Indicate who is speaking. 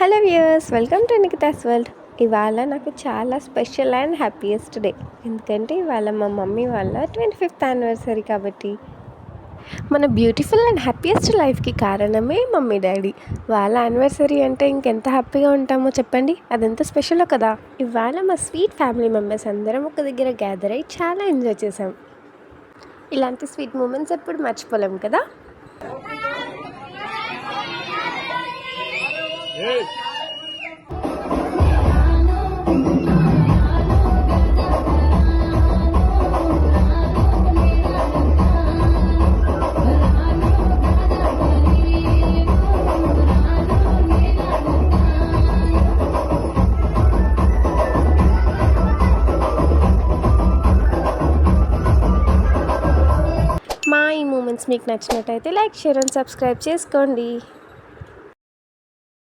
Speaker 1: Hello viewers, welcome to Nikhita's world. ఇవాళ నాకు చాలా స్పెషల్ అండ్ హ్యాపీయెస్ట్ డే. ఎందుకంటే ఇవాళ మా మమ్మీ వాళ్ళ 25th యానివర్సరీ కాబట్టి మన బ్యూటిఫుల్ అండ్ హ్యాపీయెస్ట్ లైఫ్కి కారణమే మమ్మీ డాడీ. వాళ్ళ యానివర్సరీ అంటే ఇంకెంత హ్యాపీగా ఉంటామో చెప్పండి. అదెంత స్పెషలో కదా. ఇవాళ మా స్వీట్ ఫ్యామిలీ మెంబర్స్ అందరం ఒక దగ్గర గ్యాదర్ అయ్యి చాలా ఎంజాయ్ చేసాం. ఇలాంటి స్వీట్ మూమెంట్స్ ఎప్పుడు మర్చిపోలేం కదా. మా ఈ మూమెంట్స్ మీకు నచ్చినట్టయితే లైక్, షేర్ అండ్ సబ్స్క్రైబ్ చేసుకోండి.